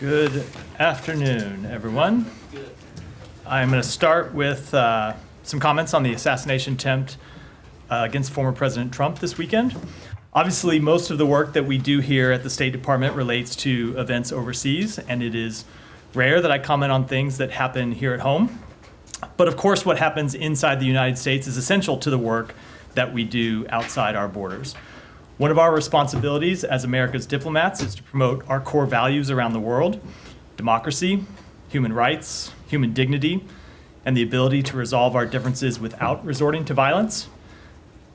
Good afternoon, everyone. I'm going to start with some comments on the assassination attempt against former President Trump this weekend. Obviously, most of the work that we do here at the State Department relates to events overseas, and it is rare that I comment on things that happen here at home. But of course, what happens inside the United States is essential to the work that we do outside our borders. One of our responsibilities as America's diplomats is to promote our core values around the world: democracy, human rights, human dignity, and the ability to resolve our differences without resorting to violence.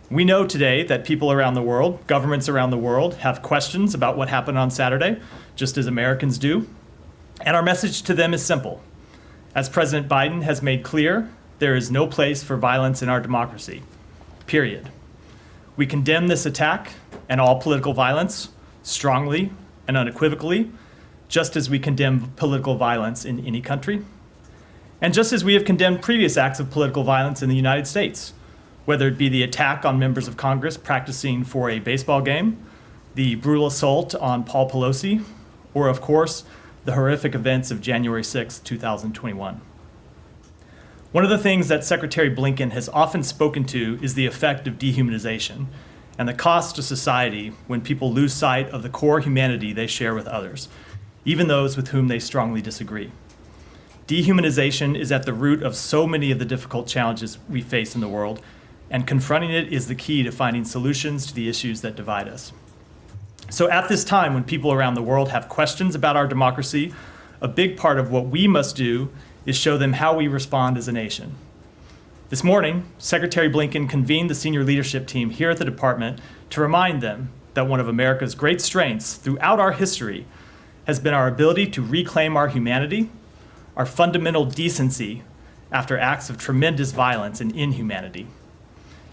We know today that people around the world, governments around the world, have questions about what happened on Saturday, just as Americans do. And our message to them is simple. As President Biden has made clear, there is no place for violence in our democracy, period. We condemn this attack and all political violence strongly and unequivocally, just as we condemn political violence in any country. And just as we have condemned previous acts of political violence in the United States, whether it be the attack on members of Congress practicing for a baseball game, the brutal assault on Paul Pelosi, or of course, the horrific events of January 6, 2021. One of the things that Secretary Blinken has often spoken to is the effect of dehumanization and the cost to society when people lose sight of the core humanity they share with others, even those with whom they strongly disagree. Dehumanization is at the root of so many of the difficult challenges we face in the world, and confronting it is the key to finding solutions to the issues that divide us. So at this time, when people around the world have questions about our democracy, a big part of what we must do is show them how we respond as a nation. This morning, Secretary Blinken convened the senior leadership team here at the department to remind them that one of America's great strengths throughout our history has been our ability to reclaim our humanity, our fundamental decency after acts of tremendous violence and inhumanity.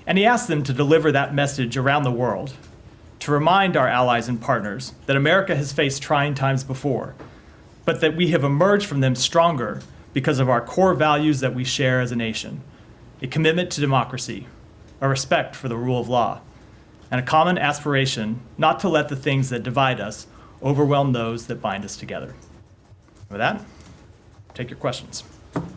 And he asked them to deliver that message around the world, to remind our allies and partners that America has faced trying times before, but that we have emerged from them stronger because of our core values that we share as a nation: a commitment to democracy, a respect for the rule of law, and a common aspiration not to let the things that divide us overwhelm those that bind us together. With that, take your questions.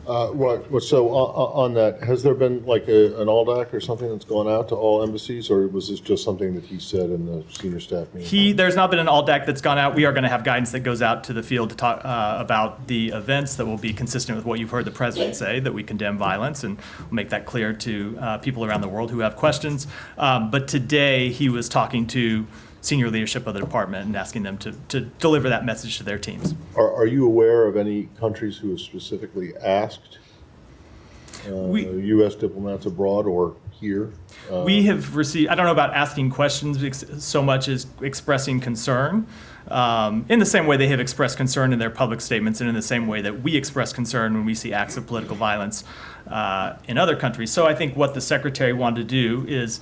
So on that, has there been like an ALDAC or something that's gone out to all embassies, or was this just something that he said in the senior staff meeting? There's not been an ALDAC that's gone out. We are going to have guidance that goes out to the field to talk about the events that will be consistent with what you've heard the president say, that we condemn violence, and we'll make that clear to people around the world who have questions. But today he was talking to senior leadership of the department and asking them to deliver that message to their teams. Are you aware of any countries who have specifically asked U.S. diplomats abroad or here? We have received, I don't know about asking questions so much as expressing concern, in the same way they have expressed concern in their public statements and in the same way that we express concern when we see acts of political violence in other countries. So I think what the secretary wanted to do is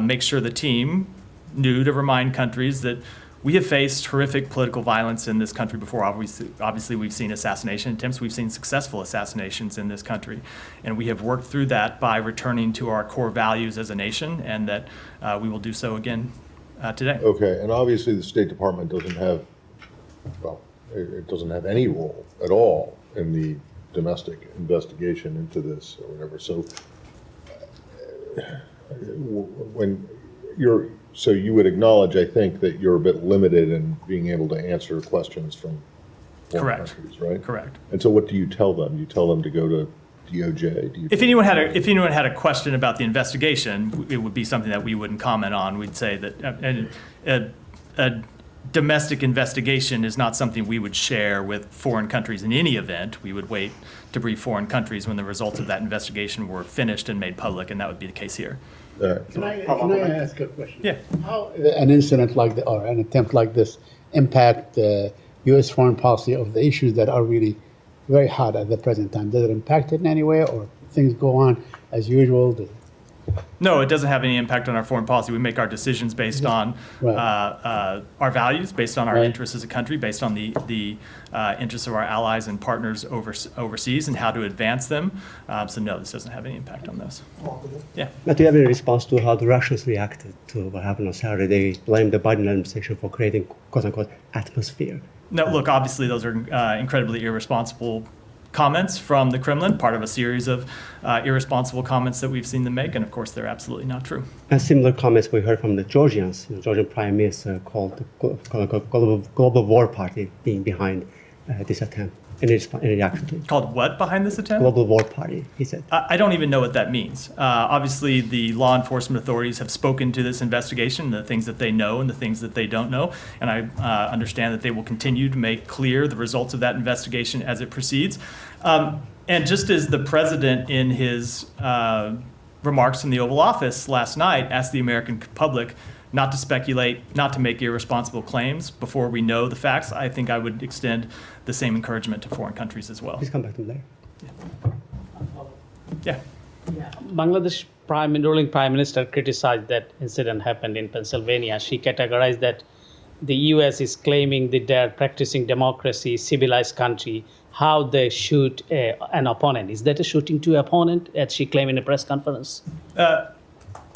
make sure the team knew to remind countries that we have faced horrific political violence in this country before. Obviously, we've seen assassination attempts. We've seen successful assassinations in this country. And we have worked through that by returning to our core values as a nation, and that we will do so again today. Okay, and obviously the State Department doesn't have, well, it doesn't have any role at all in the domestic investigation into this or whatever. So so you would acknowledge, I think, that you're a bit limited in being able to answer questions from foreign countries, right? Correct. And so what do you tell them? You tell them to go to DOJ? If anyone had a question about the investigation, it would be something that we wouldn't comment on. We'd say that a domestic investigation is not something we would share with foreign countries in any event. We would wait to brief foreign countries when the results of that investigation were finished and made public, and that would be the case here. Can I ask a question? Yeah. How an incident like that or an attempt like this impact U.S. foreign policy of the issues that are really very hot at the present time? Does it impact it in any way, or things go on as usual? No, it doesn't have any impact on our foreign policy. We make our decisions based on our values, based on our interests as a country, based on the interests of our allies and partners overseas and how to advance them. So no, this doesn't have any impact on those. Yeah. But do you have any response to how the Russians reacted to what happened on Saturday? They blamed the Biden administration for creating, quote unquote, atmosphere No, look, obviously those are incredibly irresponsible comments from the Kremlin, part of a series of irresponsible comments that we've seen them make, and of course they're absolutely not true. And similar comments we heard from the Georgians. Georgian Prime Minister called the global war party being behind this attempt. Any reaction to it? Called what behind this attempt? Global war party, he said. I don't even know what that means. Obviously, the law enforcement authorities have spoken to this investigation, the things that they know and the things that they don't know. And I understand that they will continue to make clear the results of that investigation as it proceeds. And just as the president in his remarks in the Oval Office last night asked the American public not to speculate, not to make irresponsible claims before we know the facts, I think I would extend the same encouragement to foreign countries as well. Please come back to there. Yeah. Bangladesh ruling prime minister criticized that incident happened in Pennsylvania. She categorized that the U.S. is claiming that they're practicing democracy, civilized country, how they shoot an opponent. Is that a shooting to opponent, as she claimed in a press conference?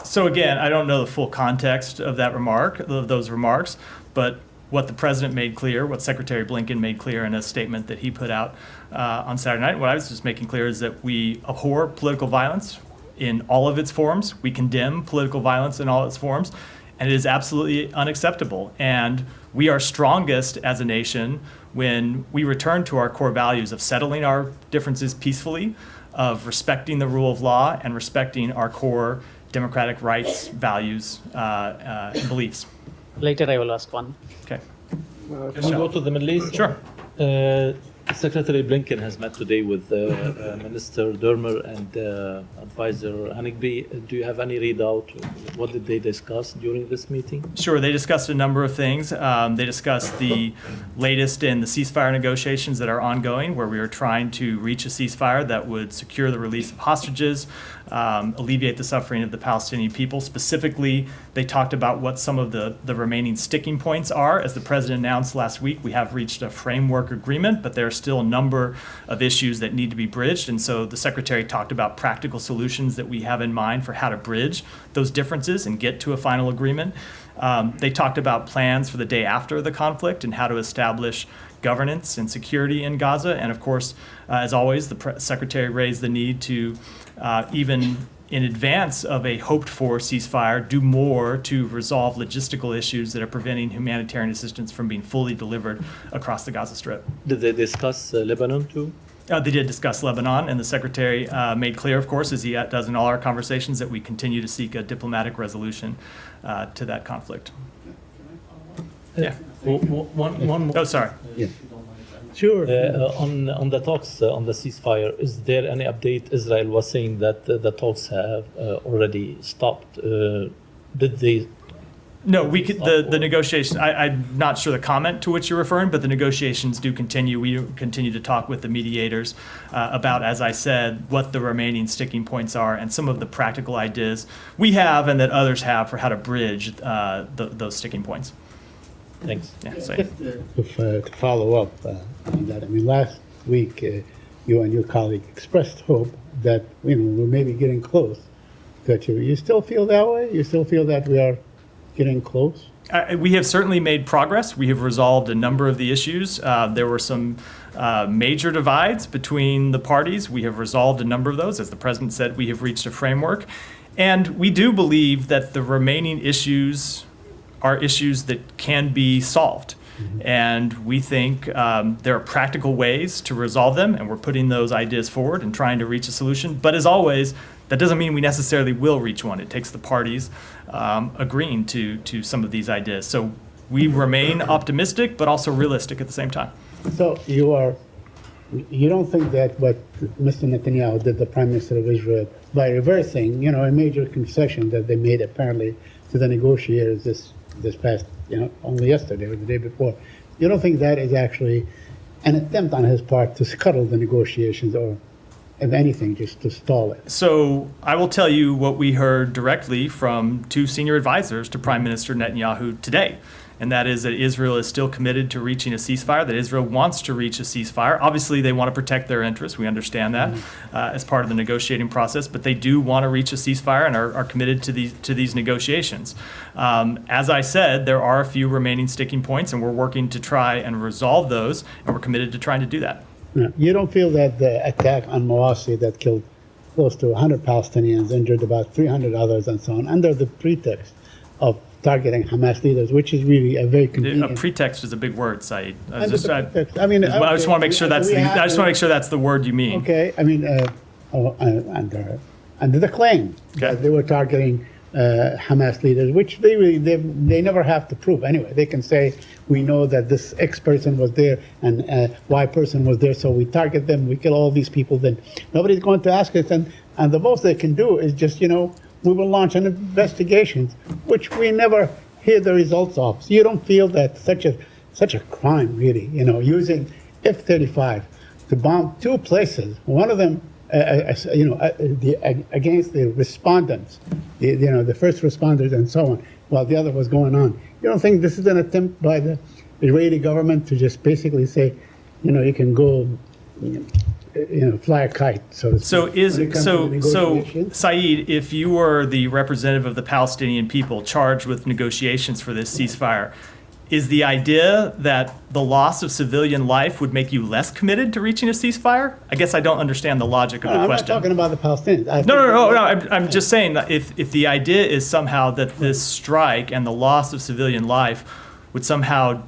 So again, I don't know the full context of those remarks, but what the president made clear, what Secretary Blinken made clear in a statement that he put out on Saturday night, what I was just making clear is that we abhor political violence in all of its forms. We condemn political violence in all its forms, and it is absolutely unacceptable. And we are strongest as a nation when we return to our core values of settling our differences peacefully, of respecting the rule of law, and respecting our core democratic rights, values, and beliefs. Later I will ask one. Okay. Can we go to the Middle East? Sure. Secretary Blinken has met today with Minister Dermer and Advisor Hanegbi. Do you have any readout? What did they discuss during this meeting? Sure. They discussed a number of things. They discussed the latest in the ceasefire negotiations that are ongoing, where we are trying to reach a ceasefire that would secure the release of hostages, alleviate the suffering of the Palestinian people. Specifically, they talked about what some of the remaining sticking points are. As the president announced last week, we have reached a framework agreement, but there are still a number of issues that need to be bridged. And so the secretary talked about practical solutions that we have in mind for how to bridge those differences and get to a final agreement. They talked about plans for the day after the conflict and how to establish governance and security in Gaza. And of course, as always, the secretary raised the need to even in advance of a hoped-for ceasefire, do more to resolve logistical issues that are preventing humanitarian assistance from being fully delivered across the Gaza Strip. Did they discuss Lebanon too? They did discuss Lebanon, and the secretary made clear, of course, as he does in all our conversations, that we continue to seek a diplomatic resolution to that conflict. Yeah. One more. Oh, sorry. Yeah. Sure. On the talks on the ceasefire, is there any update? Israel was saying that the talks have already stopped. Did they? No, the negotiations, I'm not sure the comment to which you're referring, but the negotiations do continue. We continue to talk with the mediators about, as I said, what the remaining sticking points are and some of the practical ideas we have and that others have for how to bridge those sticking points. Thanks. Yeah, so. To follow up on that, I mean, last week you and your colleague expressed hope that we're maybe getting close. You still feel that way? You still feel that we are getting close? We have certainly made progress. We have resolved a number of the issues. There were some major divides between the parties. We have resolved a number of those. As the president said, we have reached a framework. And we do believe that the remaining issues are issues that can be solved. Mm-hmm. And we think there are practical ways to resolve them, and we're putting those ideas forward and trying to reach a solution. But as always, that doesn't mean we necessarily will reach one. It takes the parties agreeing to some of these ideas. So we remain optimistic, but also realistic at the same time. So you don't think that what Mr. Netanyahu did, the Prime Minister of Israel, by reversing, a major concession that they made apparently to the negotiators this past, only yesterday or the day before, you don't think that is actually an attempt on his part to scuttle the negotiations, or if anything, just to stall it? So I will tell you what we heard directly from two senior advisors to Prime Minister Netanyahu today. and that is that Israel is still committed to reaching a ceasefire, that Israel wants to reach a ceasefire. Obviously, they want to protect their interests. We understand that as part of the negotiating process, but they do want to reach a ceasefire and are committed to these negotiations. As I said, there are a few remaining sticking points, and we're working to try and resolve those, and we're committed to trying to do that. Yeah. You don't feel that the attack on Mawasi that killed close to 100 Palestinians, injured about 300 others, and so on, under the pretext of targeting Hamas leaders, which is really a very A convenient. pretext is a big word, Saeed. I Under just the pretext. I mean, want to make sure that's we have- I just want to make sure that's the word you mean. Okay, I mean, under the claim Okay. that they were targeting Hamas leaders, which they never have to prove anyway. They can say, we know that this X person was there and Y person was there, so we target them, we kill all these people, then nobody's going to ask us. And the most they can do is just, we will launch an investigation, which we never hear the results of. So you don't feel that such a crime, really, using F-35 to bomb two places, one of them against the respondents, the first responders and so on, while the other was going on. You don't think this is an attempt by the Israeli government to just basically say, you can go, fly a kite? So Saeed, if you were the representative of the Palestinian people charged with negotiations for this ceasefire, is the idea that the loss of civilian life would make you less committed to reaching a ceasefire? I guess I don't understand the logic of the I'm question. not talking about the Palestinians. No. I'm just saying that if the idea is somehow that this strike and the loss of civilian life would somehow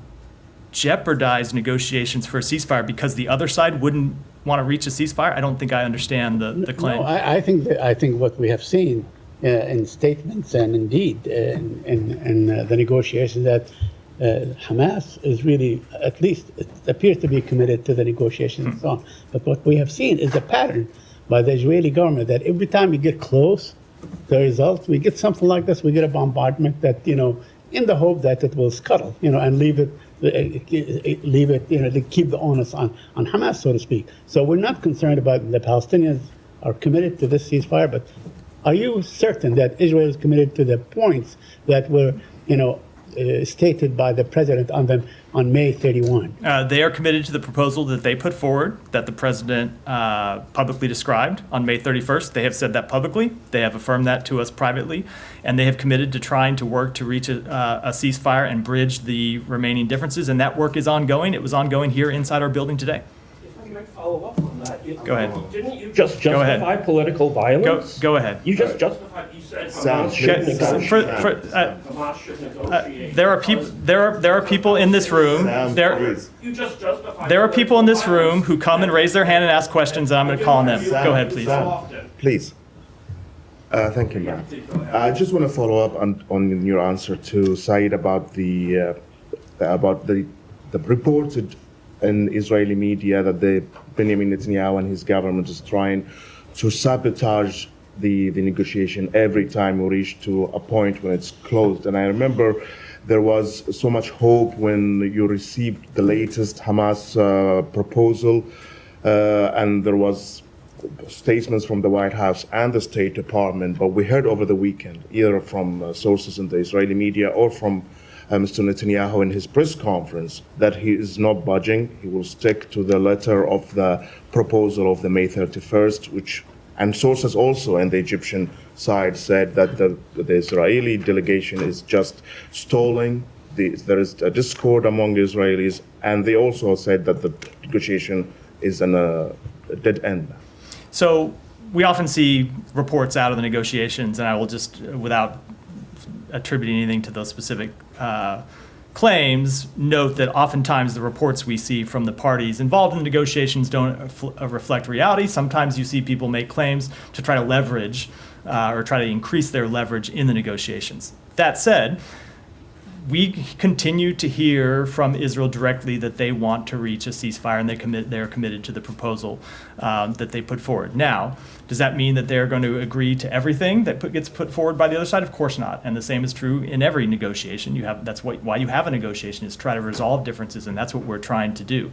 jeopardize negotiations for a ceasefire because the other side wouldn't want to reach a ceasefire, I don't think I understand the claim. No, I think what we have seen in statements and indeed in the negotiations that Hamas is really, at least it appears to be committed to the negotiations and so on. But what we have seen is a pattern by the Israeli government that every time we get close to the results, we get something like this, we get a bombardment that, in the hope that it will scuttle, and leave it, to keep the onus on Hamas, so to speak. So we're not concerned about the Palestinians are committed to this ceasefire, but are you certain that Israel is committed to the points that were, stated by the president on May 31? They are committed to the proposal that they put forward, that the president publicly described on May 31st. They have said that publicly. They have affirmed that to us privately. And they have committed to trying to work to reach a ceasefire and bridge the remaining differences. And that work is ongoing. It was ongoing here inside our building today. If I might follow up on that. Go ahead. Didn't you just Go ahead. justify political violence? Go ahead. You just justified, you said Hamas should Okay, negotiate. Hamas should negotiate. There are people in this room. You just justified. There are people in this room who come and raise their hand and ask questions, and I'm going to call on them. Go ahead, please. Please. Thank you, ma'am. I just want to follow up on your answer to Saeed about the reports in Israeli media that Benjamin Netanyahu and his government is trying to sabotage the negotiation every time we reach to a point when it's closed. And I remember there was so much hope when you received the latest Hamas proposal, and there was statements from the White House and the State Department, but we heard over the weekend, either from sources in the Israeli media or from Mr. Netanyahu in his press conference, that he is not budging. He will stick to the letter of the proposal of the May 31st, and sources also in the Egyptian side said that the Israeli delegation is just stalling. There is a discord among Israelis, and they also said that the negotiation is in a dead end. So we often see reports out of the negotiations, and I will just, without attributing anything to those specific claims, note that oftentimes the reports we see from the parties involved in the negotiations don't reflect reality. Sometimes you see people make claims to try to leverage or try to increase their leverage in the negotiations. That said, we continue to hear from Israel directly that they want to reach a ceasefire, and they're committed to the proposal that they put forward. Now, does that mean that they're going to agree to everything that gets put forward by the other side? Of course not. And the same is true in every negotiation. That's why you have a negotiation, is try to resolve differences, and that's what we're trying to do.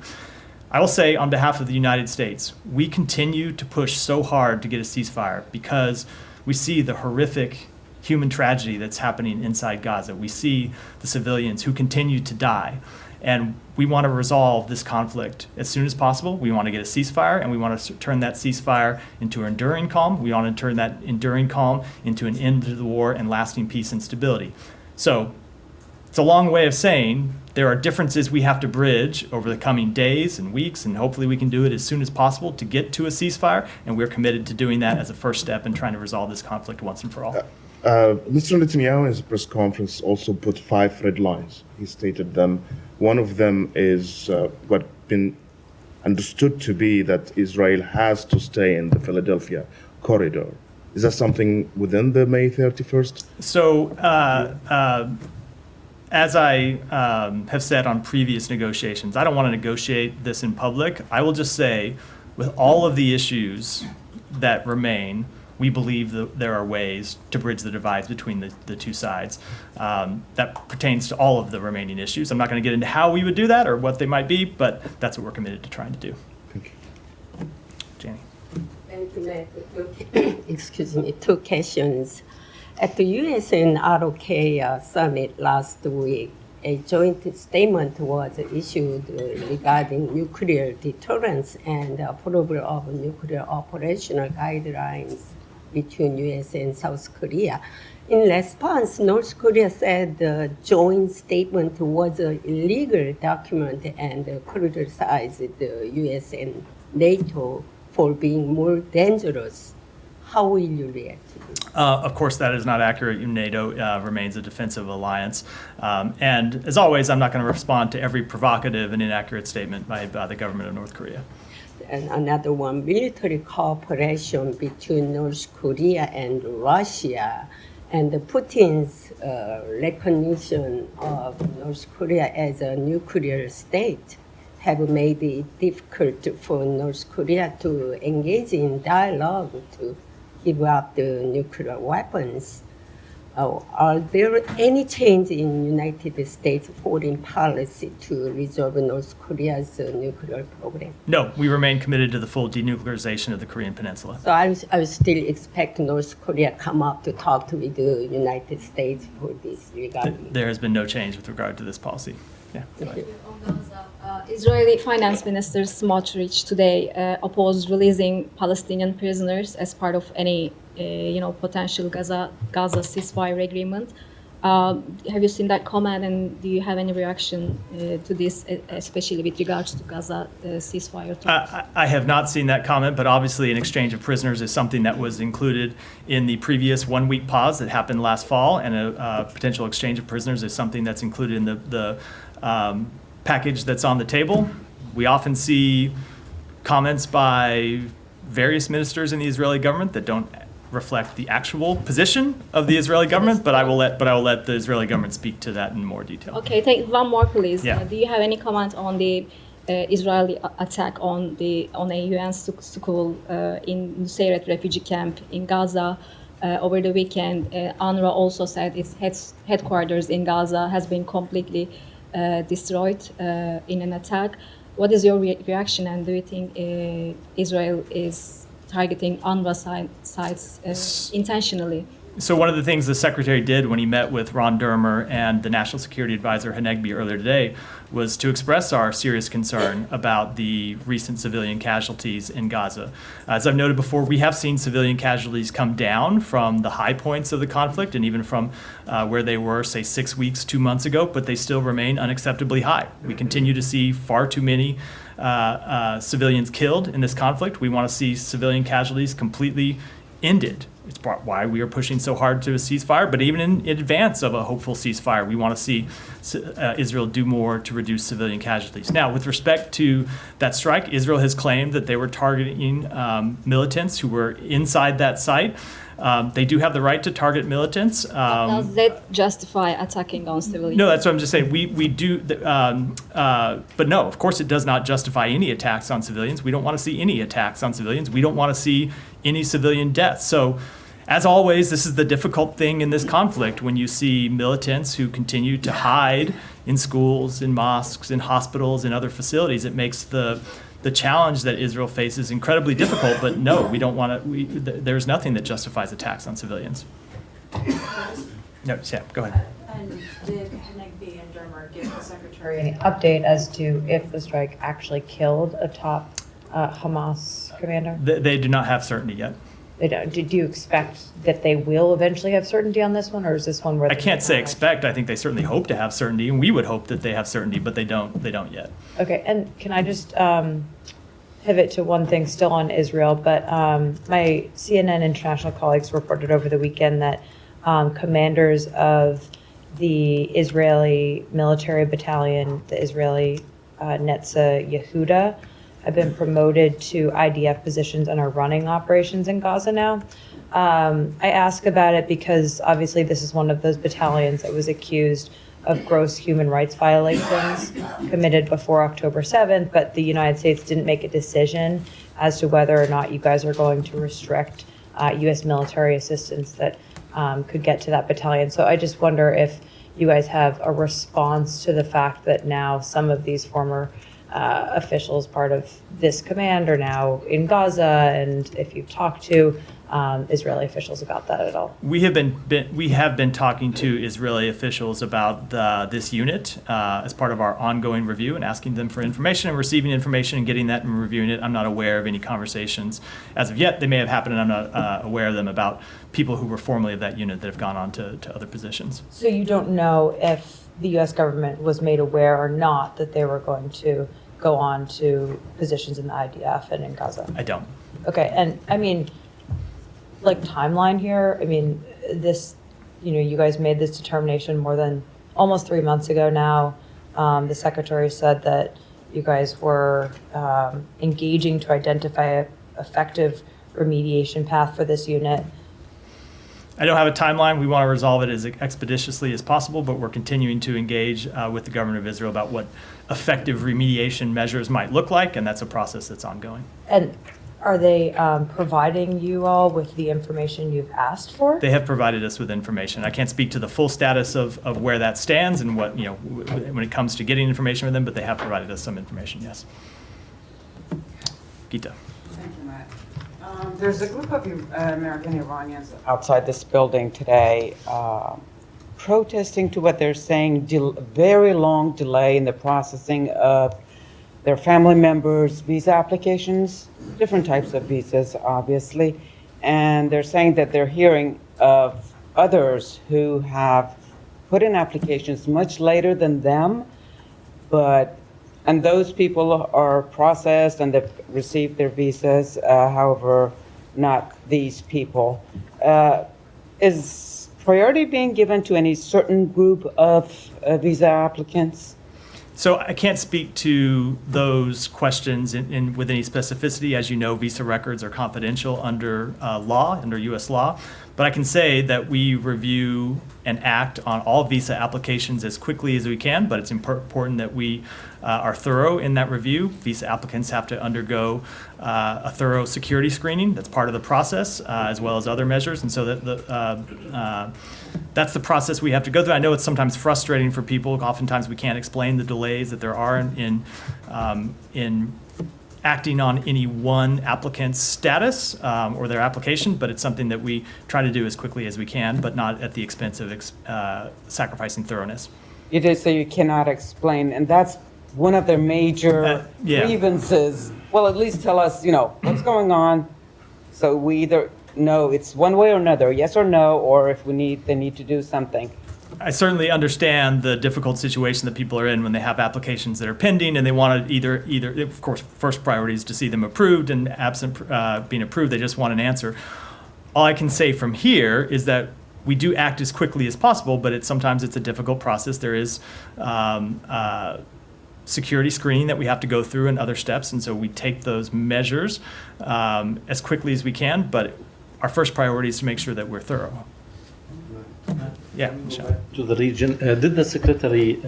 I will say, on behalf of the United States, we continue to push so hard to get a ceasefire because we see the horrific human tragedy that's happening inside Gaza. We see the civilians who continue to die. And we want to resolve this conflict as soon as possible. We want to get a ceasefire, and we want to turn that ceasefire into an enduring calm. We want to turn that enduring calm into an end to the war and lasting peace and stability. So it's a long way of saying there are differences we have to bridge over the coming days and weeks, and hopefully we can do it as soon as possible to get to a ceasefire, and we're committed to doing that as a first step in trying to resolve this conflict once and for all. Mr. Netanyahu, in his press conference, also put 5 red lines. He stated them. One of them is what been understood to be that Israel has to stay in the Philadelphia corridor. Is that something within the May 31st? So, as I have said on previous negotiations, I don't want to negotiate this in public. I will just say, with all of the issues that remain, we believe that there are ways to bridge the divides between the two sides. That pertains to all of the remaining issues. I'm not going to get into how we would do that or what they might be, but that's what we're committed to trying to do. Thank you. Janie. Thank you, Matt. Excuse me, 2 questions. At the U.S. and ROK summit last week, a joint statement was issued regarding nuclear deterrence and approval of nuclear operational guidelines between U.S. and South Korea. In response, North Korea said the joint statement was an illegal document and criticized the U.S. and NATO for being more dangerous. How will you react to this? Of course, that is not accurate. NATO remains a defensive alliance. And as always, I'm not going to respond to every provocative and inaccurate statement by the government of North Korea. And another one, military cooperation between North Korea and Russia, and Putin's recognition of North Korea as a nuclear state have made it difficult for North Korea to engage in dialogue to give up the nuclear weapons. Are there any change in United States foreign policy to resolve North Korea's nuclear program? No, we remain committed to the full denuclearization of the Korean Peninsula. So I still expect North Korea come up to talk with the United States for this regarding. There has been no change with regard to this policy. Yeah. Israeli Finance Minister Smotrich today opposed releasing Palestinian prisoners as part of any potential Gaza ceasefire agreement. Have you seen that comment, and do you have any reaction to this, especially with regards to Gaza ceasefire talks? I have not seen that comment, but obviously an exchange of prisoners is something that was included in the previous 1-week pause that happened last fall, and a potential exchange of prisoners is something that's included in the package that's on the table. We often see comments by various ministers in the Israeli government that don't reflect the actual position of the Israeli government, but I will let the Israeli government speak to that in more detail. Okay, take one more, please. Yeah. Do you have any comment on the Israeli attack on a UN school in Nusayrat refugee camp in Gaza over the weekend? UNRWA also said its headquarters in Gaza has been completely destroyed in an attack. What is your reaction, and do you think Israel is targeting UNRWA sites intentionally? So one of the things the secretary did when he met with Ron Dermer and the National Security Advisor Hanegbi earlier today was to express our serious concern about the recent civilian casualties in Gaza. As I've noted before, we have seen civilian casualties come down from the high points of the conflict and even from where they were, say, 6 weeks, 2 months ago, but they still remain unacceptably high. We continue to see far too many civilians killed in this conflict. We want to see civilian casualties completely ended. It's why we are pushing so hard to a ceasefire, but even in advance of a hopeful ceasefire, we want to see Israel do more to reduce civilian casualties. Now, with respect to that strike, Israel has claimed that they were targeting militants who were inside that site. They do have the right to target militants. Does that justify attacking on civilians? No, that's what I'm just saying. We do, but no, of course it does not justify any attacks on civilians. We don't want to see any attacks on civilians. We don't want to see any civilian deaths. So, as always, this is the difficult thing in this conflict when you see militants who continue to hide in schools, in mosques, in hospitals, in other facilities. It makes the challenge that Israel faces incredibly difficult, but no, we don't want to. There's nothing that justifies attacks on civilians. No, Sam, go ahead. And did Hanegbi and Dermer give the secretary any update as to if the strike actually killed a top Hamas commander? They do not have certainty yet. They don't. Do you expect that they will eventually have certainty on this one, or is this one where I can't say expect. I think they certainly hope to have certainty, and we would hope that they have certainty, but they don't. They don't yet. Okay, and can I just pivot to one thing still on Israel? But my CNN international colleagues reported over the weekend that commanders of the Israeli military battalion, the Israeli Netza Yehuda, have been promoted to IDF positions and are running operations in Gaza now. I ask about it because obviously this is one of those battalions that was accused of gross human rights violations committed before October 7th, but the United States didn't make a decision as to whether or not you guys are going to restrict U.S. military assistance that could get to that battalion. So I just wonder if you guys have a response to the fact that now some of these former officials part of this command are now in Gaza, and if you've talked to Israeli officials about that at all. We have been talking to Israeli officials about this unit as part of our ongoing review and asking them for information and receiving information and getting that and reviewing it. I'm not aware of any conversations as of yet. They may have happened, and I'm not aware of them about people who were formerly of that unit that have gone on to other positions. So you don't know if the U.S. government was made aware or not that they were going to go on to positions in the IDF and in Gaza? I don't. Okay, and I mean, like timeline here, I mean, this, you guys made this determination more than almost 3 months ago now. The secretary said that you guys were engaging to identify an effective remediation path for this unit. I don't have a timeline. We want to resolve it as expeditiously as possible, but we're continuing to engage with the government of Israel about what effective remediation measures might look like, and that's a process that's ongoing. And are they providing you all with the information you've asked for? They have provided us with information. I can't speak to the full status of where that stands and what, when it comes to getting information from them, but they have provided us some information, yes. Gita. Thank you, Matt. There's a group of American Iranians outside this building today protesting to what they're saying very long delay in the processing of their family members' visa applications, different types of visas, obviously. And they're saying that they're hearing of others who have put in applications much later than them, and those people are processed and they've received their visas, however, not these people. Is priority being given to any certain group of visa applicants? So I can't speak to those questions with any specificity. As you know, visa records are confidential under under U.S. law. But I can say that we review and act on all visa applications as quickly as we can, but it's important that we are thorough in that review. Visa applicants have to undergo a thorough security screening. That's part of the process, as well as other measures. And so that's the process we have to go through. I know it's sometimes frustrating for people. Oftentimes we can't explain the delays that there are in acting on any one applicant's status or their application, but it's something that we try to do as quickly as we can, but not at the expense of sacrificing thoroughness. You did say you cannot explain, and that's one of their major grievances. Well, at least tell us, what's going on, so we either know it's one way or another, yes or no, or if they need to do something. I certainly understand the difficult situation that people are in when they have applications that are pending and they want to either, of course, first priority is to see them approved, and absent being approved, they just want an answer. All I can say from here is that we do act as quickly as possible, but sometimes it's a difficult process. There is security screening that we have to go through and other steps, and so we take those measures as quickly as we can, but our first priority is to make sure that we're thorough. Yeah, Michelle. To the region, did the secretary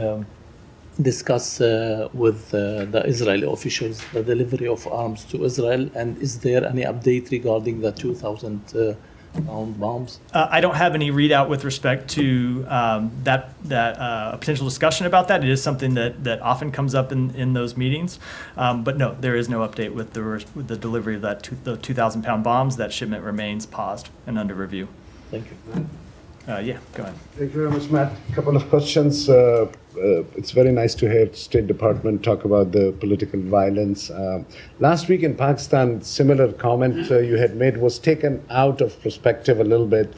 discuss with the Israeli officials the delivery of arms to Israel, and is there any update regarding the 2,000-pound bombs? I don't have any readout with respect to that potential discussion about that. It is something that often comes up in those meetings, but no, there is no update with the delivery of the 2,000-pound bombs. That shipment remains paused and under review. Thank you. Yeah, go ahead. Thank you very much, Matt. A couple of questions. It's very nice to hear State Department talk about the political violence. Last week in Pakistan, similar comment you had made was taken out of perspective a little bit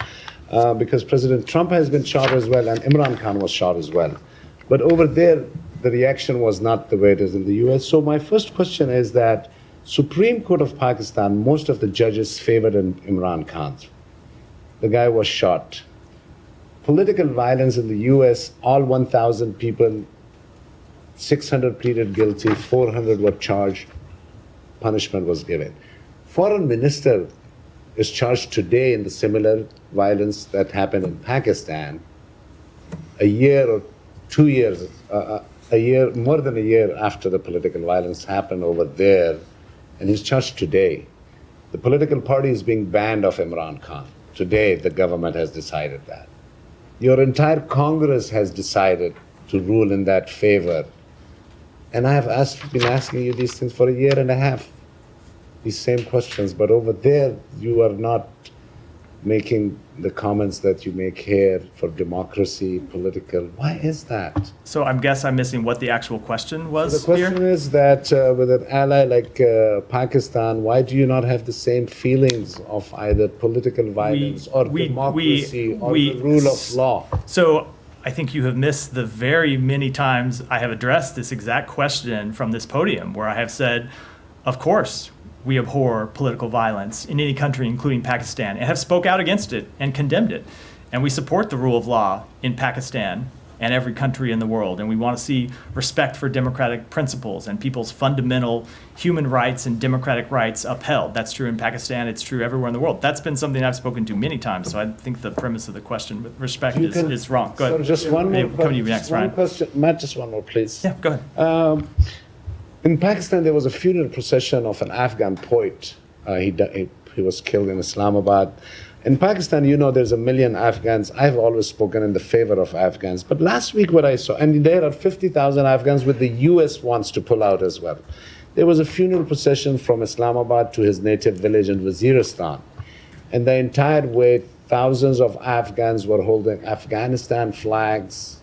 because President Trump has been shot as well and Imran Khan was shot as well. But over there, the reaction was not the way it is in the U.S. So my first question is that Supreme Court of Pakistan, most of the judges favored Imran Khan. The guy was shot. Political violence in the U.S., all 1,000 people, 600 pleaded guilty, 400 were charged, punishment was given. Foreign minister is charged today in the similar violence that happened in Pakistan a year or 2 years, more than a year after the political violence happened over there, and he's charged today. The political party is being banned of Imran Khan. Today, the government has decided that. Your entire Congress has decided to rule in that favor. And I have been asking you these things for a year and a half, these same questions. But over there, you are not making the comments that you make here for democracy, political. Why is that? So I guess I'm missing what the actual question was So the question here. is that with an ally like Pakistan, why do you not have the same feelings of either political violence or democracy or the rule of law? So I think you have missed the very many times I have addressed this exact question from this podium where I have said, of course, we abhor political violence in any country, including Pakistan, and have spoke out against it and condemned it. And we support the rule of law in Pakistan and every country in the world. And we want to see respect for democratic principles and people's fundamental human rights and democratic rights upheld. That's true in Pakistan. It's true everywhere in the world. That's been something I've spoken to many times. So I think the premise of the question with respect is wrong. Go ahead. So just one more Come to you next, Ryan. question. Matt, just one more, please. Yeah, go ahead. In Pakistan, there was a funeral procession of an Afghan poet. He was killed in Islamabad. In Pakistan, you know, there's 1 million Afghans. I've always spoken in the favor of Afghans. But last week, what I saw, and there are 50,000 Afghans with the U.S. wants to pull out as well. There was a funeral procession from Islamabad to his native village in Waziristan. And the entire way, thousands of Afghans were holding Afghanistan flags,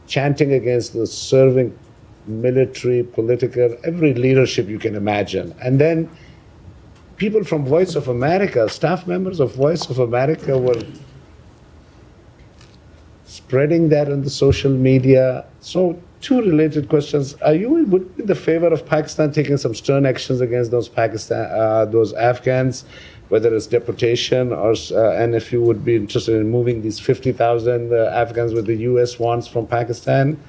chanting against the serving military, political, every leadership you can imagine. And then people from Voice of America, staff members of Voice of America were spreading that on the social media. So two related questions. Are you in the favor of Pakistan taking some stern actions against those Afghans, whether it's deportation or, and if you would be interested in moving these 50,000 Afghans with the U.S. wants from Pakistan?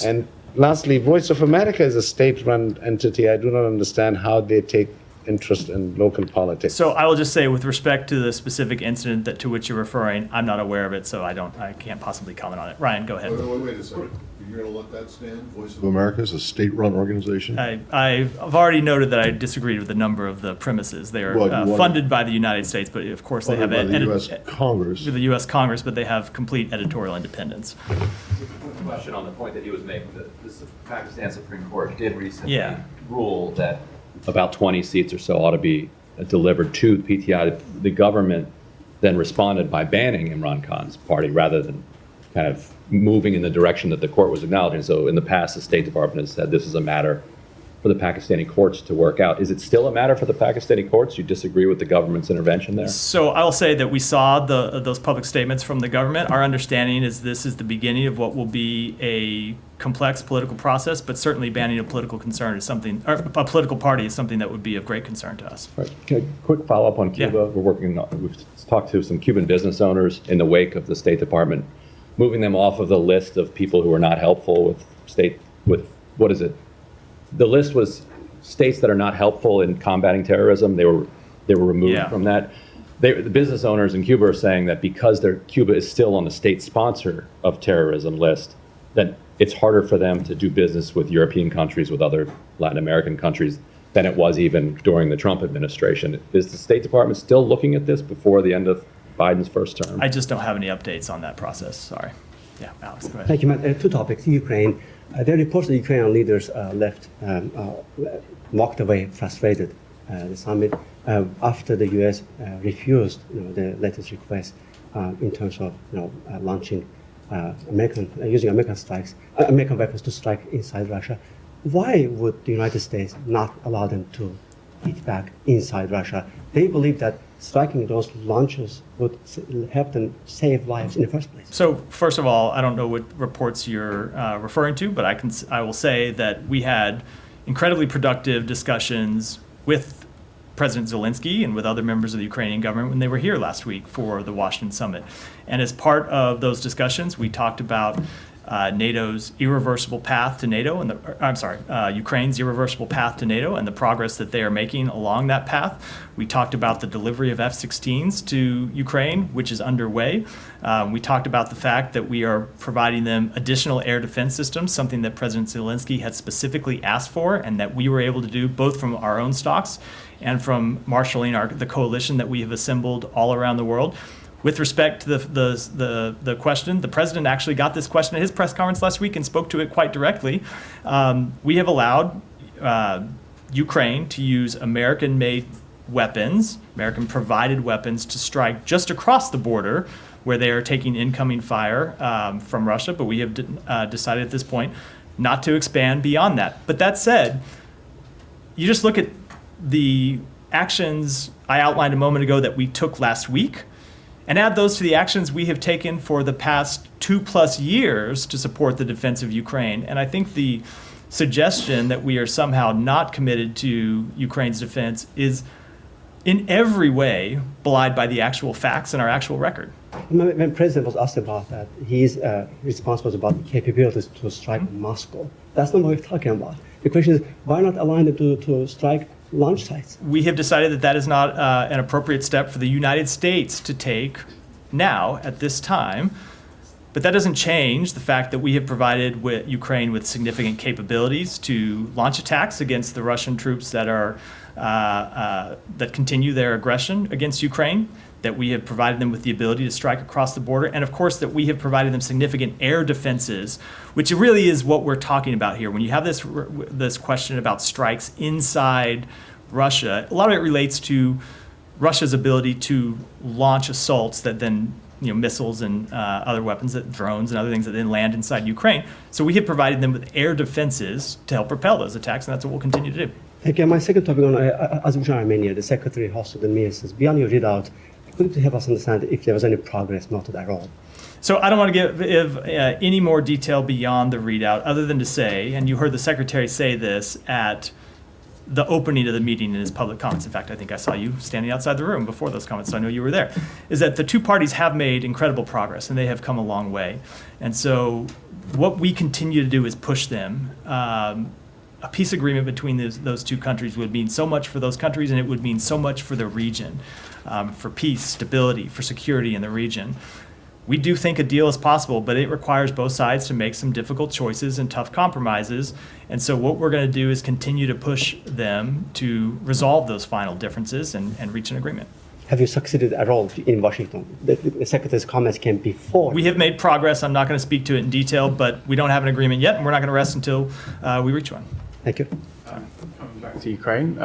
And lastly, Voice of America is a state-run entity. I do not understand how they take interest in local politics. So I will just say, with respect to the specific incident to which you're referring, I'm not aware of it, so I can't possibly comment on it. Ryan, go ahead. Wait a second. You're going to let that stand? Voice of America is a state-run organization? I've already noted that I disagreed with a number of the premises. They are funded by the United States, but of course they have by the U.S. Congress. With the U.S. Congress, but they have complete editorial independence. Question on the point that he was making, the Pakistan Supreme Court did recently rule that about 20 seats or so ought to be delivered to PTI. The government then responded by banning Imran Khan's party rather than kind of moving in the direction that the court was acknowledging. So in the past, the State Department has said this is a matter for the Pakistani courts to work out. Is it still a matter for the Pakistani courts? You disagree with the government's intervention there? So I will say that we saw those public statements from the government. Our understanding is this is the beginning of what will be a complex political process, but certainly banning a political concern is something, or a political party is something that would be of great concern to us. Right. Quick follow-up on Cuba. Yeah. We've talked to some Cuban business owners in the wake of the State Department moving them off of the list of people who are not helpful what is it? The list was states that are not helpful in combating terrorism. They were removed from that. The business owners in Cuba are saying that because Cuba is still on the state sponsor of terrorism list, that it's harder for them to do business with European countries, with other Latin American countries, than it was even during the Trump administration. Is the State Department still looking at this before the end of Biden's first term? I just don't have any updates on that process. Sorry. Yeah, Alex, go ahead. Thank you, Matt. Two topics. Ukraine. There are reports that Ukrainian leaders walked away frustrated the summit after the U.S. refused the latest request in terms of launching using American weapons to strike inside Russia. Why would the United States not allow them to hit back inside Russia? They believe that striking those launches would help them save lives in the first place. So first of all, I don't know what reports you're referring to, but I will say that we had incredibly productive discussions with President Zelensky and with other members of the Ukrainian government when they were here last week for the Washington summit. And as part of those discussions, we talked about NATO's irreversible path to NATO, and Ukraine's irreversible path to NATO and the progress that they are making along that path. We talked about the delivery of F-16s to Ukraine, which is underway. We talked about the fact that we are providing them additional air defense systems, something that President Zelensky had specifically asked for, and that we were able to do both from our own stocks and from marshaling the coalition that we have assembled all around the world. With respect to the question, the president actually got this question at his press conference last week and spoke to it quite directly. We have allowed Ukraine to use American-made weapons, American-provided weapons, to strike just across the border where they are taking incoming fire from Russia, but we have decided at this point not to expand beyond that. But that said, you just look at the actions I outlined a moment ago that we took last week, and add those to the actions we have taken for the past 2+ years to support the defense of Ukraine. And I think the suggestion that we are somehow not committed to Ukraine's defense is in every way belied by the actual facts and our actual record. When the president was asked about that, his response was about the capabilities to strike Moscow. That's not what we're talking about. The question is, why not allow them to strike launch sites? We have decided that that is not an appropriate step for the United States to take now at this time. But that doesn't change the fact that we have provided Ukraine with significant capabilities to launch attacks against the Russian troops that are that continue their aggression against Ukraine, that we have provided them with the ability to strike across the border, and of course that we have provided them significant air defenses, which really is what we're talking about here. When you have this question about strikes inside Russia, a lot of it relates to Russia's ability to launch assaults that then, missiles and other weapons, drones and other things that then land inside Ukraine. So we have provided them with air defenses to help repel those attacks, and that's what we'll continue to do. Okay, my second topic on Azerbaijan and Armenia, the Secretary hosted the meeting says, beyond your readout, could you help us understand if there was any progress noted at all? So I don't want to give any more detail beyond the readout, other than to say, and you heard the Secretary say this at the opening of the meeting in his public comments. In fact, I think I saw you standing outside the room before those comments, so I know you were there, is that the two parties have made incredible progress, and they have come a long way. And so what we continue to do is push them. A peace agreement between those two countries would mean so much for those countries, and it would mean so much for the region, for peace, stability, for security in the region. We do think a deal is possible, but it requires both sides to make some difficult choices and tough compromises. And so what we're going to do is continue to push them to resolve those final differences and reach an agreement. Have you succeeded at all in Washington? The Secretary's comments came before. We have made progress. I'm not going to speak to it in detail, but we don't have an agreement yet, and we're not going to rest until we reach one. Thank you. Coming back to Ukraine,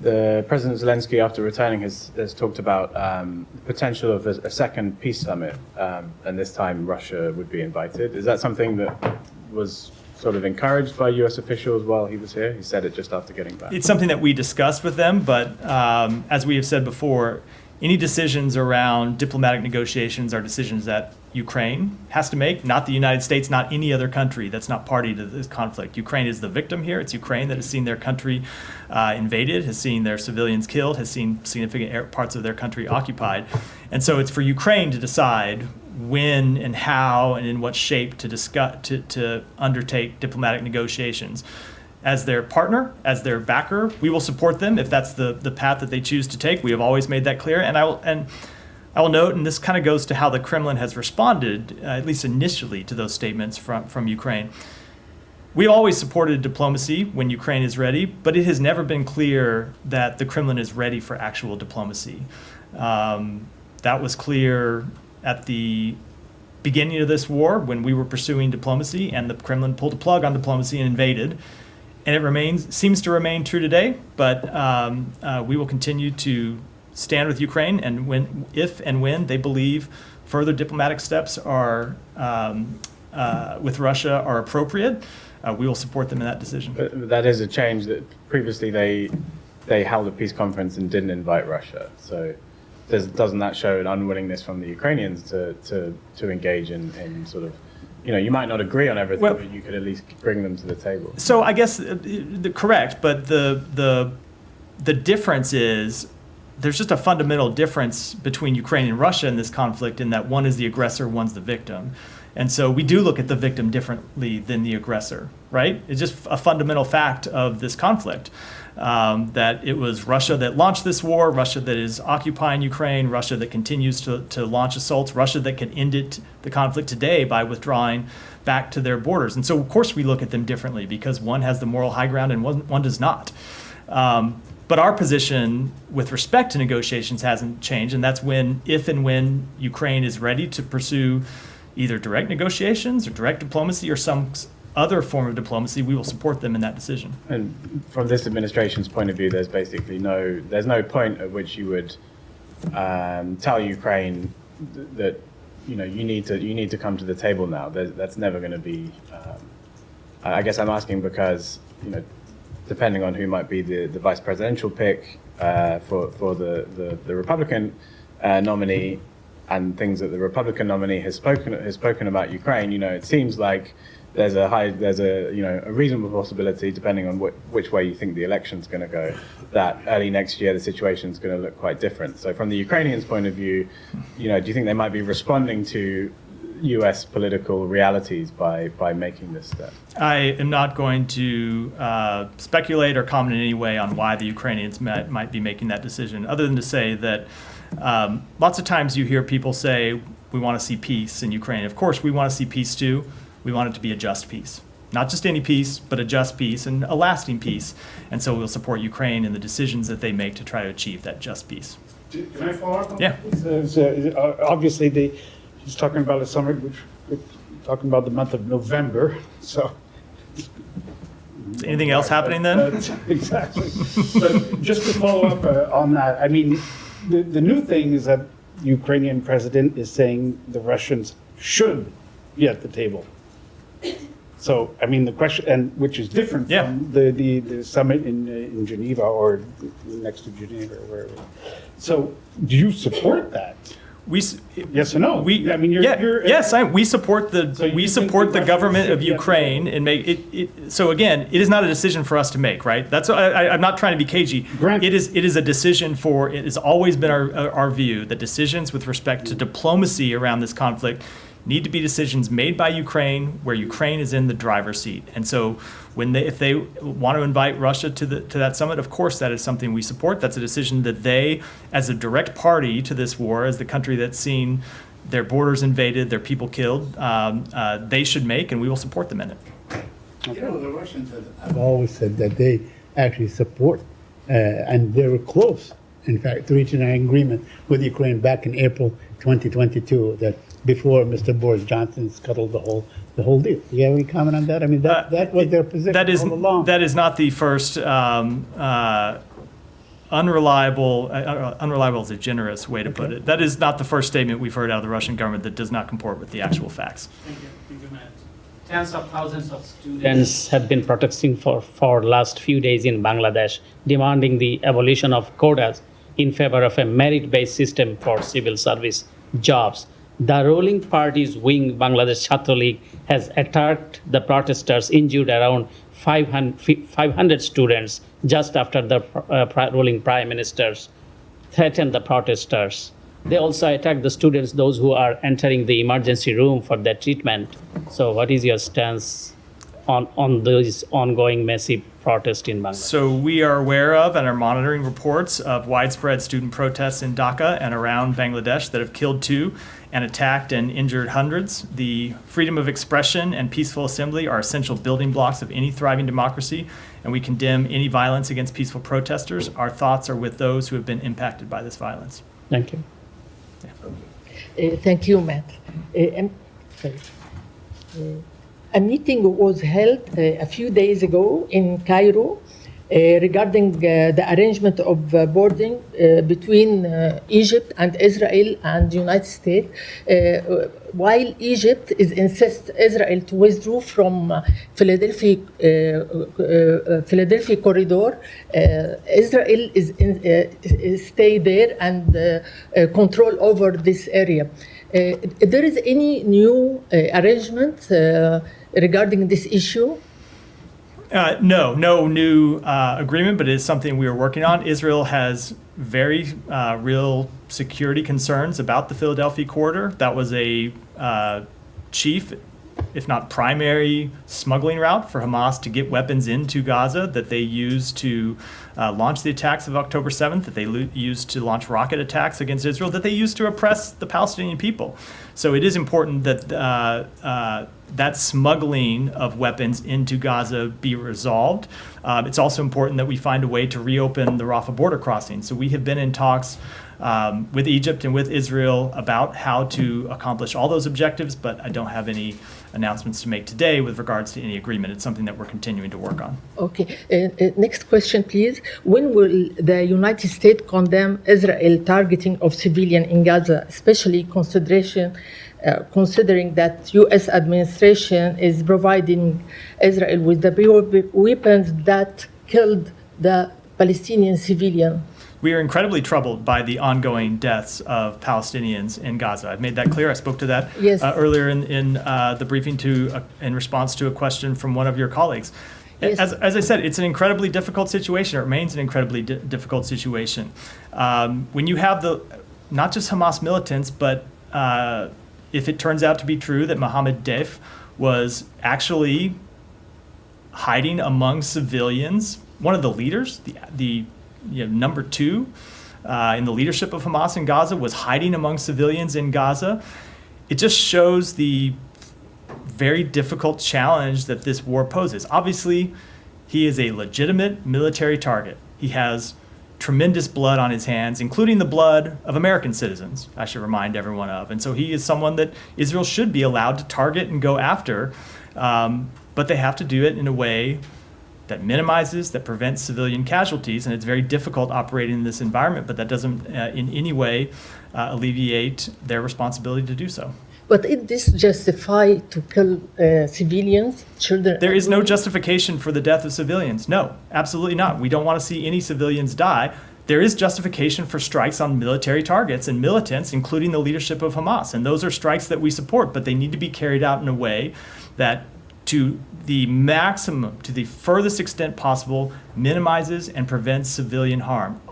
the President Zelensky, after returning, has talked about the potential of a second peace summit, and this time Russia would be invited. Is that something that was sort of encouraged by U.S. officials while he was here? He said it just after getting back. It's something that we discussed with them, but as we have said before, any decisions around diplomatic negotiations are decisions that Ukraine has to make, not the United States, not any other country that's not party to this conflict. Ukraine is the victim here. It's Ukraine that has seen their country invaded, has seen their civilians killed, has seen significant parts of their country occupied. And so it's for Ukraine to decide when and how and in what shape to undertake diplomatic negotiations. As their partner, as their backer, we will support them if that's the path that they choose to take. We have always made that clear. And I will note, and this kind of goes to how the Kremlin has responded, at least initially, to those statements from Ukraine. We always supported diplomacy when Ukraine is ready, but it has never been clear that the Kremlin is ready for actual diplomacy. That was clear at the beginning of this war when we were pursuing diplomacy, and the Kremlin pulled a plug on diplomacy and invaded. And it seems to remain true today, but we will continue to stand with Ukraine, and if and when they believe further diplomatic steps are with Russia are appropriate, we will support them in that decision. But that is a change. That previously they held a peace conference and didn't invite Russia. So doesn't that show an unwillingness from the Ukrainians to engage in sort of, you might not agree on everything, but you could at least bring them to the table. So I guess correct, but the difference is there's just a fundamental difference between Ukraine and Russia in this conflict, in that one is the aggressor, one's the victim. And so we do look at the victim differently than the aggressor, right? It's just a fundamental fact of this conflict, that it was Russia that launched this war, Russia that is occupying Ukraine, Russia that continues to launch assaults, Russia that can end the conflict today by withdrawing back to their borders. And so, of course, we look at them differently because one has the moral high ground and one does not. But our position with respect to negotiations hasn't changed, and that's if and when Ukraine is ready to pursue either direct negotiations or direct diplomacy or some other form of diplomacy, we will support them in that decision. And from this administration's point of view, there's basically there's no point at which you would tell Ukraine that you need to come to the table now. That's never going to be. I guess I'm asking because depending on who might be the vice presidential pick for the Republican nominee, and things that the Republican nominee has spoken about Ukraine, it seems like there's a reasonable possibility, depending on which way you think the election's going to go, that early next year the situation's going to look quite different. So from the Ukrainians' point of view, do you think they might be responding to U.S. political realities by making this step? I am not going to speculate or comment in any way on why the Ukrainians might be making that decision, other than to say that lots of times you hear people say, we want to see peace in Ukraine. Of course, we want to see peace too. We want it to be a just peace. Not just any peace, but a just peace and a lasting peace. And so we'll support Ukraine in the decisions that they make to try to achieve that just peace. Can I follow up on Yeah. that? Obviously, he's talking about a summit, which we're talking about the month of November, so. Anything else happening then? Exactly. But just to follow up on that, I mean, the new thing is that the Ukrainian president is saying the Russians should be at the table. So, I mean, the question, and which is different from the summit in Geneva or next to Geneva or wherever. So, do you support that? Yes or no? We support the government of Ukraine and make it. So again, it is not a decision for us to make, right? That's I'm not trying to be cagey. It is a decision for. It has always been our view that decisions with respect to diplomacy around this conflict need to be decisions made by Ukraine, where Ukraine is in the driver's seat. And so, if they want to invite Russia to that summit, of course that is something we support. That's a decision that they, as a direct party to this war, as the country that's seen their borders invaded, their people killed, they should make, and we will support them in it. The Russians have always said that they actually support, and they were close, in fact, to reaching an agreement with Ukraine back in April 2022. That before Mr. Boris Johnson scuttled the whole deal. Do you have any comment on that? I mean, that was their position all along. That is not the first unreliable is a generous way to put it. That is not the first statement we've heard out of the Russian government that does not comport with the actual facts. Thank you, Matt. Tens of thousands of students have been protesting for last few days in Bangladesh, demanding the abolition of quotas in favor of a merit-based system for civil service jobs. The ruling party's wing, Bangladesh Chhatra League, has attacked the protesters, injured around 500 students just after the ruling prime ministers threatened the protesters. They also attacked the students, those who are entering the emergency room for their treatment. So what is your stance on those ongoing massive protests in Bangladesh? So we are aware of and are monitoring reports of widespread student protests in Dhaka and around Bangladesh that have killed 2 and attacked and injured hundreds. The freedom of expression and peaceful assembly are essential building blocks of any thriving democracy, and we condemn any violence against peaceful protesters. Our thoughts are with those who have been impacted by this violence. Thank you. Thank you, Matt. A meeting was held a few days ago in Cairo regarding the arrangement of boarding between Egypt and Israel and the United States. While Egypt insists Israel to withdraw from Philadelphia corridor, Israel is stay there and control over this area. There is any new arrangement regarding this issue? No new agreement, but it is something we are working on. Israel has very real security concerns about the Philadelphia corridor. That was a chief, if not primary, smuggling route for Hamas to get weapons into Gaza that they used to launch the attacks of October 7th, that they used to launch rocket attacks against Israel, that they used to oppress the Palestinian people. So it is important that that smuggling of weapons into Gaza be resolved. It's also important that we find a way to reopen the Rafah border crossing. So we have been in talks with Egypt and with Israel about how to accomplish all those objectives, but I don't have any announcements to make today with regards to any agreement. It's something that we're continuing to work on. Okay. Next question, please. When will the United States condemn Israel targeting of civilians in Gaza, especially considering that U.S. administration is providing Israel with the weapons that killed the Palestinian civilian? We are incredibly troubled by the ongoing deaths of Palestinians in Gaza. I've made that clear. I spoke to that earlier in the briefing in response to a question from one of your colleagues. Yes. As I said, it's an incredibly difficult situation. It remains an incredibly difficult situation. When you have not just Hamas militants, but if it turns out to be true that Mohammed Deif was actually hiding among civilians, one of the leaders, the number two in the leadership of Hamas in Gaza, was hiding among civilians in Gaza. It just shows the very difficult challenge that this war poses. Obviously, he is a legitimate military target. He has tremendous blood on his hands, including the blood of American citizens, I should remind everyone of. And so he is someone that Israel should be allowed to target and go after, but they have to do it in a way that minimizes, that prevents civilian casualties, and it's very difficult operating in this environment, but that doesn't in any way alleviate their responsibility to do so. But is this justify to kill civilians, children? There is no justification for the death of civilians. No, absolutely not. We don't want to see any civilians die. There is justification for strikes on military targets and militants, including the leadership of Hamas. And those are strikes that we support, but they need to be carried out in a way that, to the maximum, to the furthest extent possible, minimizes and prevents civilian harm.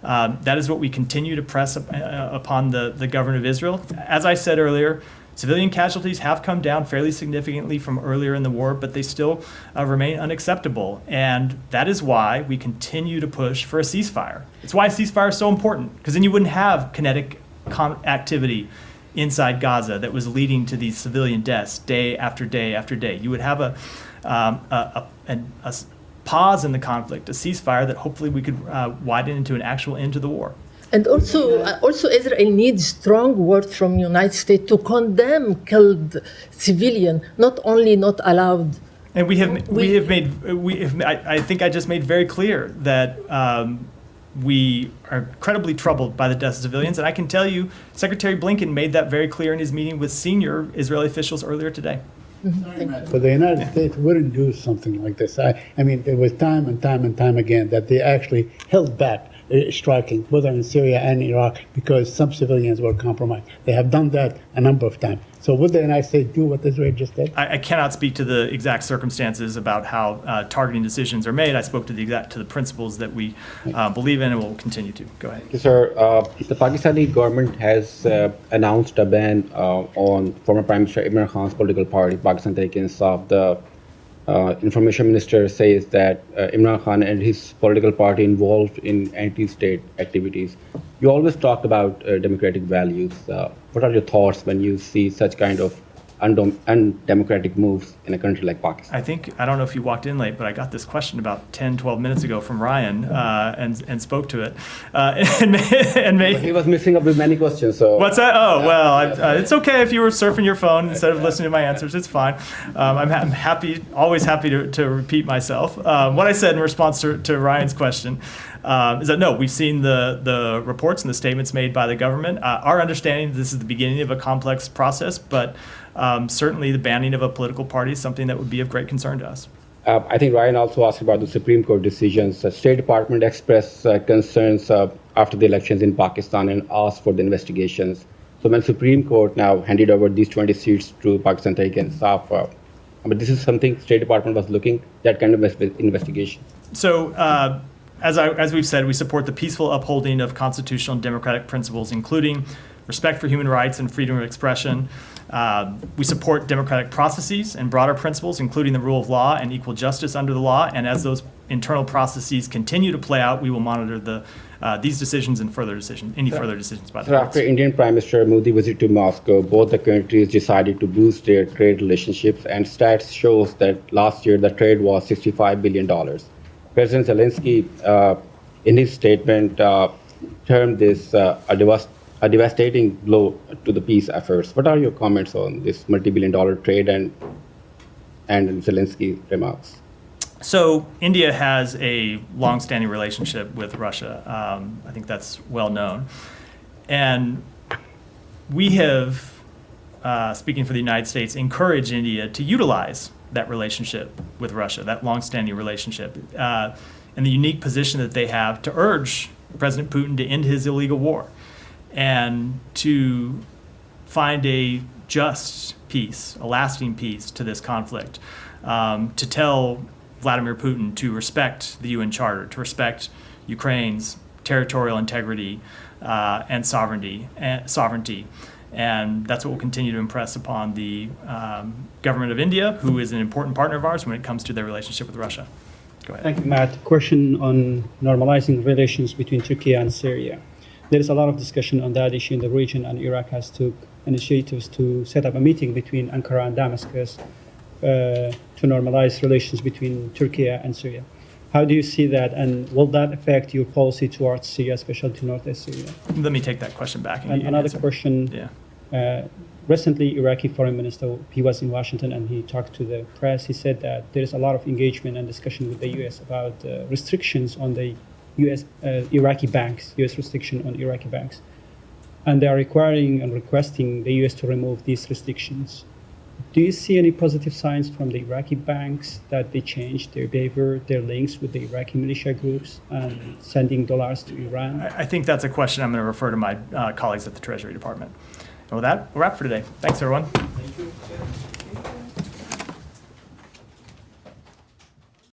That is what we continue to press upon the government of Israel. As I said earlier, civilian casualties have come down fairly significantly from earlier in the war, but they still remain unacceptable. And that is why we continue to push for a ceasefire. It's why a ceasefire is so important, because then you wouldn't have kinetic activity inside Gaza that was leading to these civilian deaths day after day after day. You would have a pause in the conflict, a ceasefire that hopefully we could widen into an actual end to the war. And also Israel needs strong words from United States to condemn killed civilian, not only not allowed. And I think I just made very clear that we are incredibly troubled by the deaths of civilians. And I can tell you, Secretary Blinken made that very clear in his meeting with senior Israeli officials earlier today. But the United States wouldn't do something like this. I mean, there was time and time again that they actually held back striking, whether in Syria and Iraq, because some civilians were compromised. They have done that a number of times. So would the United States do what Israel just did? I cannot speak to the exact circumstances about how targeting decisions are made. I spoke to the principles that we believe in and will continue to. Go ahead. Sir, the Pakistani government has announced a ban on former Prime Minister Imran Khan's political party, Pakistan Tehreek-e-Insaf. The information minister says that Imran Khan and his political party involved in anti-state activities. You always talk about democratic values. What are your thoughts when you see such kind of undemocratic moves in a country like Pakistan? I don't know if you walked in late, but I got this question about 10, 12 minutes ago from Ryan and spoke to it. He was mixing up with many questions. So what's that? Oh, well, it's okay if you were surfing your phone instead of listening to my answers. It's fine. I'm happy, always happy to repeat myself. What I said in response to Ryan's question is that no, we've seen the reports and the statements made by the government. Our understanding is this is the beginning of a complex process, but certainly the banning of a political party is something that would be of great concern to us. I think Ryan also asked about the Supreme Court decisions. The State Department expressed concerns after the elections in Pakistan and asked for the investigations. So when Supreme Court now handed over these 20 seats to Pakistan Tehreek-e-Insaf, but this is something State Department was looking, that kind of investigation. So as we've said, we support the peaceful upholding of constitutional and democratic principles, including respect for human rights and freedom of expression. We support democratic processes and broader principles, including the rule of law and equal justice under the law. And as those internal processes continue to play out, we will monitor these decisions and further decisions by the courts. After Indian Prime Minister Modi visit to Moscow, both the countries decided to boost their trade relationships, and stats shows that last year the trade was $65 billion. President Zelensky, in his statement, termed this a devastating blow to the peace efforts. What are your comments on this multi-billion-dollar trade and Zelensky's remarks? So India has a long-standing relationship with Russia. I think that's well known. And we have, speaking for the United States, encouraged India to utilize that relationship with Russia, that long-standing relationship, and the unique position that they have to urge President Putin to end his illegal war and to find a just peace, a lasting peace to this conflict, to tell Vladimir Putin to respect the UN Charter, to respect Ukraine's territorial integrity and sovereignty. And that's what we'll continue to impress upon the government of India, who is an important partner of ours when it comes to their relationship with Russia. Go ahead. Thank you, Matt. Question on normalizing relations between Turkey and Syria. There is a lot of discussion on that issue in the region, and Iraq has took initiatives to set up a meeting between Ankara and Damascus to normalize relations between Turkey and Syria. How do you see that, and will that affect your policy towards Syria, especially to northeast Syria? Let me take that question back. And another question. Yeah. Recently, Iraqi foreign minister, he was in Washington and he talked to the press. He said that there is a lot of engagement and discussion with the U.S. about restrictions on the U.S. Iraqi banks, U.S. restriction on Iraqi banks. And they are requiring and requesting the U.S. to remove these restrictions. Do you see any positive signs from the Iraqi banks that they changed their behavior, their links with the Iraqi militia groups and sending dollars to Iran? I think that's a question I'm going to refer to my colleagues at the Treasury Department. And with that, we'll wrap for today. Thanks, everyone. Thank you.